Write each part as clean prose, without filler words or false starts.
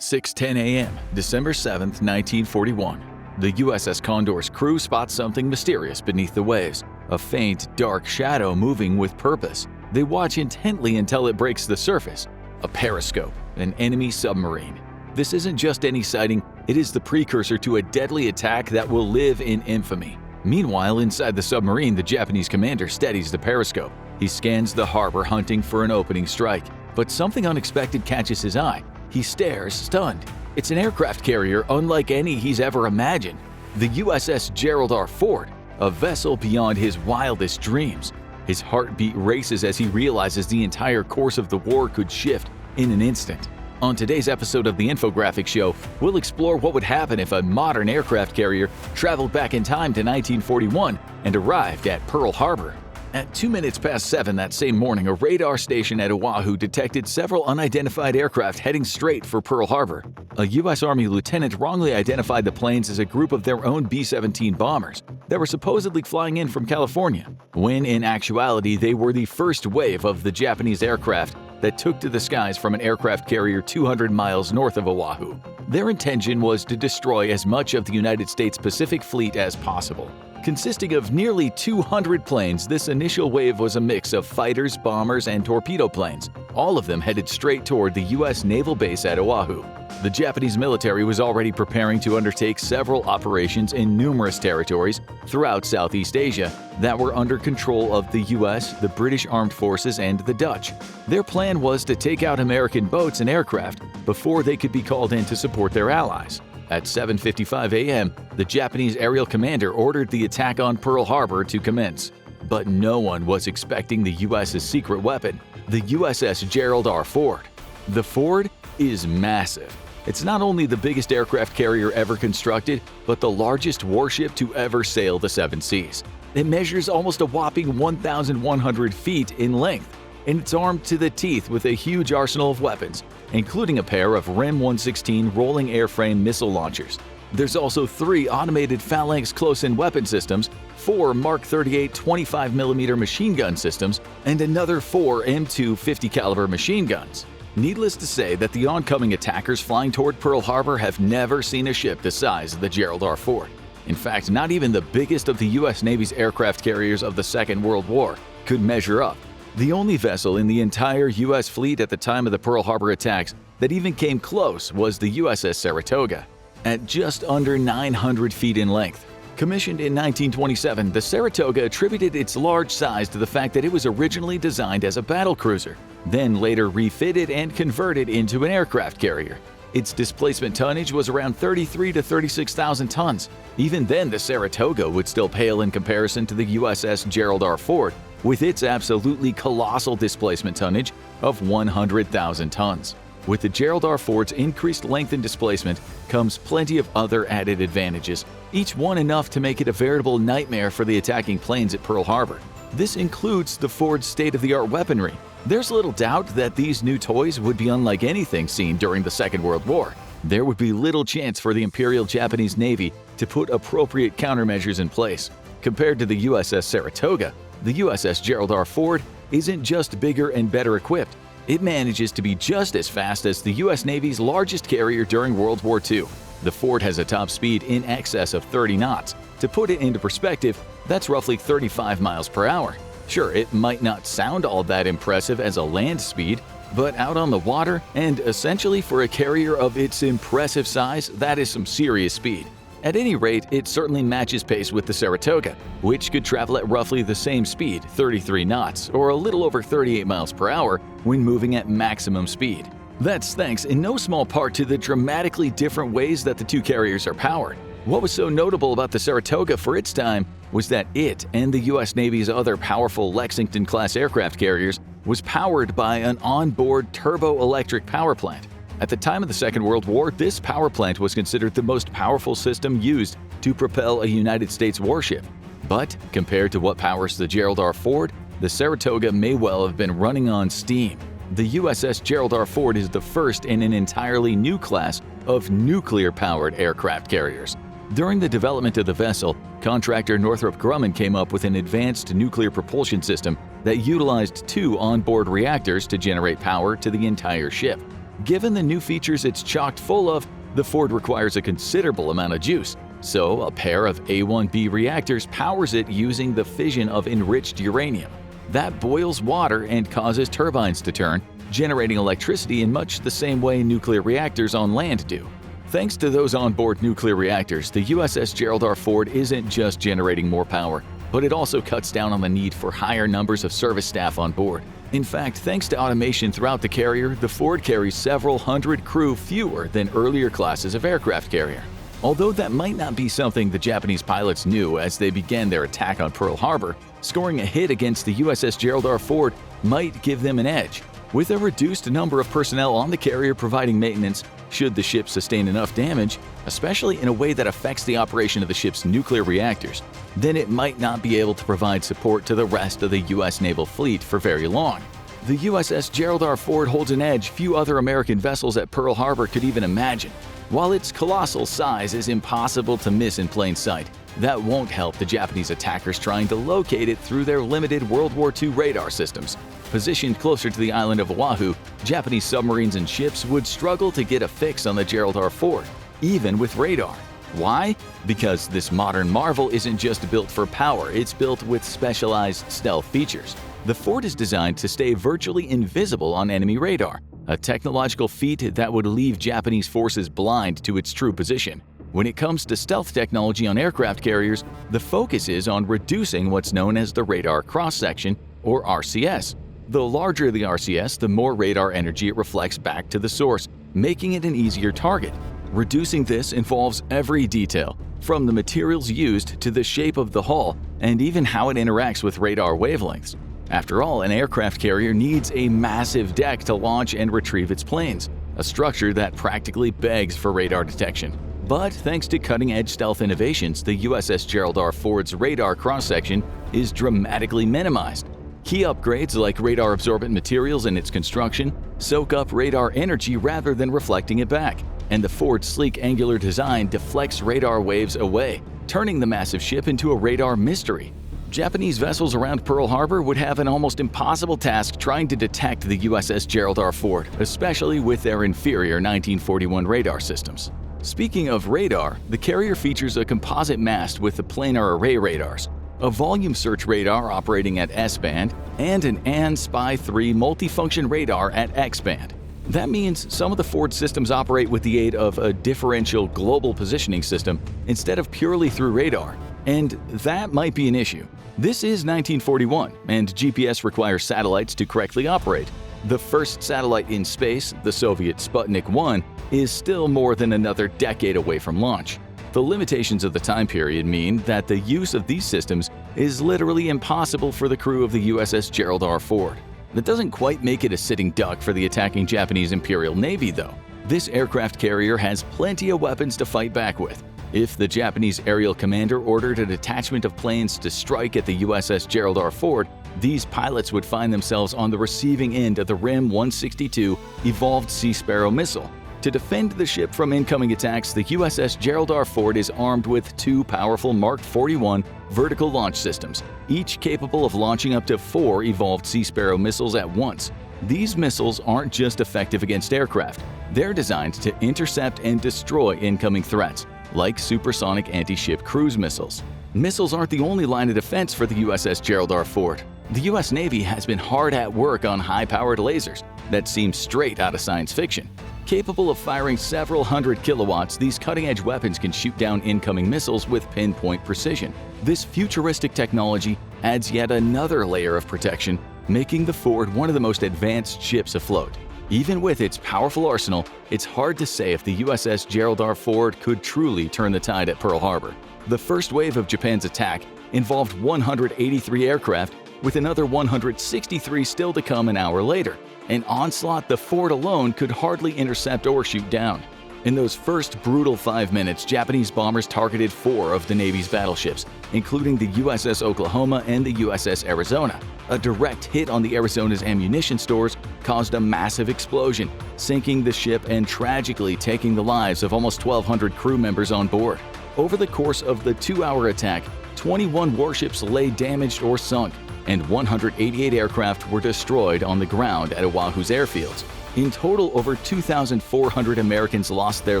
6:10 a.m., December 7, 1941. The USS Condor's crew spots something mysterious beneath the waves, a faint, dark shadow moving with purpose. They watch intently until it breaks the surface. A periscope, an enemy submarine. This isn't just any sighting, it is the precursor to a deadly attack that will live in infamy. Meanwhile, inside the submarine, the Japanese commander steadies the periscope. He scans the harbor hunting for an opening strike, but something unexpected catches his eye. He stares, stunned. It's an aircraft carrier unlike any he's ever imagined. The USS Gerald R. Ford, a vessel beyond his wildest dreams. His heartbeat races as he realizes the entire course of the war could shift in an instant. On today's episode of the Infographic Show, we'll explore what would happen if a modern aircraft carrier traveled back in time to 1941 and arrived at Pearl Harbor. At 7:02 that same morning, a radar station at Oahu detected several unidentified aircraft heading straight for Pearl Harbor. A U.S. Army lieutenant wrongly identified the planes as a group of their own B-17 bombers that were supposedly flying in from California, when in actuality they were the first wave of the Japanese aircraft that took to the skies from an aircraft carrier 200 miles north of Oahu. Their intention was to destroy as much of the United States Pacific Fleet as possible. Consisting of nearly 200 planes, this initial wave was a mix of fighters, bombers, and torpedo planes, all of them headed straight toward the U.S. naval base at Oahu. The Japanese military was already preparing to undertake several operations in numerous territories throughout Southeast Asia that were under control of the U.S., the British Armed Forces, and the Dutch. Their plan was to take out American boats and aircraft before they could be called in to support their allies. At 7:55 a.m., the Japanese aerial commander ordered the attack on Pearl Harbor to commence. But no one was expecting the U.S.'s secret weapon, the USS Gerald R. Ford. The Ford is massive. It's not only the biggest aircraft carrier ever constructed, but the largest warship to ever sail the seven seas. It measures almost a whopping 1,100 feet in length, and it's armed to the teeth with a huge arsenal of weapons, including a pair of REM-116 rolling airframe missile launchers. There's also 3 automated phalanx close-in weapon systems, 4 Mark 38 25mm machine gun systems, and another 4 M2 50 caliber machine guns. Needless to say that the oncoming attackers flying toward Pearl Harbor have never seen a ship the size of the Gerald R. Ford. In fact, not even the biggest of the U.S. Navy's aircraft carriers of the Second World War could measure up. The only vessel in the entire U.S. fleet at the time of the Pearl Harbor attacks that even came close was the USS Saratoga, at just under 900 feet in length. Commissioned in 1927, the Saratoga attributed its large size to the fact that it was originally designed as a battlecruiser, then later refitted and converted into an aircraft carrier. Its displacement tonnage was around 33,000 to 36,000 tons. Even then, the Saratoga would still pale in comparison to the USS Gerald R. Ford, with its absolutely colossal displacement tonnage of 100,000 tons. With the Gerald R. Ford's increased length and displacement comes plenty of other added advantages, each one enough to make it a veritable nightmare for the attacking planes at Pearl Harbor. This includes the Ford's state-of-the-art weaponry. There's little doubt that these new toys would be unlike anything seen during the Second World War. There would be little chance for the Imperial Japanese Navy to put appropriate countermeasures in place. Compared to the USS Saratoga, the USS Gerald R. Ford isn't just bigger and better equipped. It manages to be just as fast as the U.S. Navy's largest carrier during World War II. The Ford has a top speed in excess of 30 knots. To put it into perspective, that's roughly 35 miles per hour. Sure, it might not sound all that impressive as a land speed, but out on the water, and essentially for a carrier of its impressive size, that is some serious speed. At any rate, it certainly matches pace with the Saratoga, which could travel at roughly the same speed, 33 knots, or a little over 38 miles per hour, when moving at maximum speed. That's thanks in no small part to the dramatically different ways that the two carriers are powered. What was so notable about the Saratoga for its time was that it and the U.S. Navy's other powerful Lexington-class aircraft carriers was powered by an onboard turbo-electric power plant. At the time of the Second World War, this power plant was considered the most powerful system used to propel a United States warship. But compared to what powers the Gerald R. Ford, the Saratoga may well have been running on steam. The USS Gerald R. Ford is the first in an entirely new class of nuclear-powered aircraft carriers. During the development of the vessel, contractor Northrop Grumman came up with an advanced nuclear propulsion system that utilized 2 onboard reactors to generate power to the entire ship. Given the new features it's chocked full of, the Ford requires a considerable amount of juice, so a pair of A1B reactors powers it using the fission of enriched uranium. That boils water and causes turbines to turn, generating electricity in much the same way nuclear reactors on land do. Thanks to those onboard nuclear reactors, the USS Gerald R. Ford isn't just generating more power, but it also cuts down on the need for higher numbers of service staff on board. In fact, thanks to automation throughout the carrier, the Ford carries several hundred crew fewer than earlier classes of aircraft carrier. Although that might not be something the Japanese pilots knew as they began their attack on Pearl Harbor, scoring a hit against the USS Gerald R. Ford might give them an edge. With a reduced number of personnel on the carrier providing maintenance, should the ship sustain enough damage, especially in a way that affects the operation of the ship's nuclear reactors, then it might not be able to provide support to the rest of the U.S. naval fleet for very long. The USS Gerald R. Ford holds an edge few other American vessels at Pearl Harbor could even imagine. While its colossal size is impossible to miss in plain sight, that won't help the Japanese attackers trying to locate it through their limited World War II radar systems. Positioned closer to the island of Oahu, Japanese submarines and ships would struggle to get a fix on the Gerald R. Ford, even with radar. Why? Because this modern marvel isn't just built for power, it's built with specialized stealth features. The Ford is designed to stay virtually invisible on enemy radar, a technological feat that would leave Japanese forces blind to its true position. When it comes to stealth technology on aircraft carriers, the focus is on reducing what's known as the radar cross-section, or RCS. The larger the RCS, the more radar energy it reflects back to the source, making it an easier target. Reducing this involves every detail, from the materials used to the shape of the hull and even how it interacts with radar wavelengths. After all, an aircraft carrier needs a massive deck to launch and retrieve its planes, a structure that practically begs for radar detection. But thanks to cutting-edge stealth innovations, the USS Gerald R. Ford's radar cross-section is dramatically minimized. Key upgrades like radar-absorbent materials in its construction soak up radar energy rather than reflecting it back, and the Ford's sleek angular design deflects radar waves away, turning the massive ship into a radar mystery. Japanese vessels around Pearl Harbor would have an almost impossible task trying to detect the USS Gerald R. Ford, especially with their inferior 1941 radar systems. Speaking of radar, the carrier features a composite mast with the planar array radars, a volume search radar operating at S-band, and an AN-SPY 3 multifunction radar at X-band. That means some of the Ford systems operate with the aid of a differential global positioning system instead of purely through radar, and that might be an issue. This is 1941, and GPS requires satellites to correctly operate. The first satellite in space, the Soviet Sputnik 1, is still more than another decade away from launch. The limitations of the time period mean that the use of these systems is literally impossible for the crew of the USS Gerald R. Ford. That doesn't quite make it a sitting duck for the attacking Japanese Imperial Navy, though. This aircraft carrier has plenty of weapons to fight back with. If the Japanese aerial commander ordered a detachment of planes to strike at the USS Gerald R. Ford, these pilots would find themselves on the receiving end of the RIM-162 Evolved Sea Sparrow missile. To defend the ship from incoming attacks, the USS Gerald R. Ford is armed with two powerful Mark 41 vertical launch systems, each capable of launching up to 4 Evolved Sea Sparrow missiles at once. These missiles aren't just effective against aircraft, they're designed to intercept and destroy incoming threats, like supersonic anti-ship cruise missiles. Missiles aren't the only line of defense for the USS Gerald R. Ford. The U.S. Navy has been hard at work on high-powered lasers that seem straight out of science fiction. Capable of firing several hundred kilowatts, these cutting-edge weapons can shoot down incoming missiles with pinpoint precision. This futuristic technology adds yet another layer of protection, making the Ford one of the most advanced ships afloat. Even with its powerful arsenal, it's hard to say if the USS Gerald R. Ford could truly turn the tide at Pearl Harbor. The first wave of Japan's attack involved 183 aircraft, with another 163 still to come an hour later. An onslaught the Ford alone could hardly intercept or shoot down. In those first brutal 5 minutes, Japanese bombers targeted 4 of the Navy's battleships, including the USS Oklahoma and the USS Arizona. A direct hit on the Arizona's ammunition stores caused a massive explosion, sinking the ship and tragically taking the lives of almost 1,200 crew members on board. Over the course of the 2-hour attack, 21 warships lay damaged or sunk, and 188 aircraft were destroyed on the ground at Oahu's airfields. In total, over 2,400 Americans lost their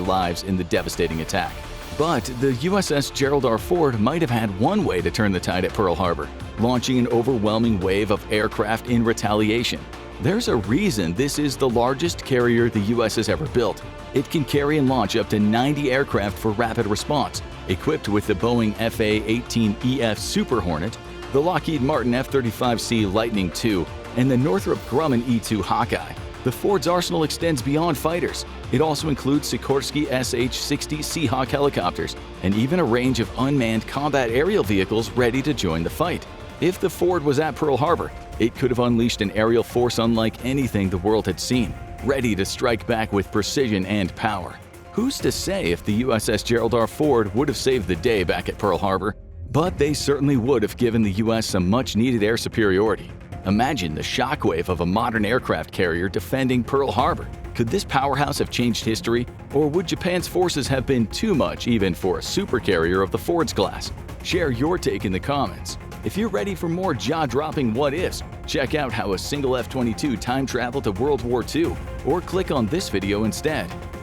lives in the devastating attack. But the USS Gerald R. Ford might have had one way to turn the tide at Pearl Harbor, launching an overwhelming wave of aircraft in retaliation. There's a reason this is the largest carrier the U.S. has ever built. It can carry and launch up to 90 aircraft for rapid response, equipped with the Boeing FA-18EF Super Hornet, the Lockheed Martin F-35C Lightning II, and the Northrop Grumman E-2 Hawkeye. The Ford's arsenal extends beyond fighters. It also includes Sikorsky SH-60 Seahawk helicopters and even a range of unmanned combat aerial vehicles ready to join the fight. If the Ford was at Pearl Harbor, it could have unleashed an aerial force unlike anything the world had seen, ready to strike back with precision and power. Who's to say if the USS Gerald R. Ford would have saved the day back at Pearl Harbor? But they certainly would have given the U.S. some much-needed air superiority. Imagine the shockwave of a modern aircraft carrier defending Pearl Harbor. Could this powerhouse have changed history, or would Japan's forces have been too much even for a supercarrier of the Ford's class? Share your take in the comments. If you're ready for more jaw-dropping what-ifs, check out how a single F-22 time traveled to World War II, or click on this video instead.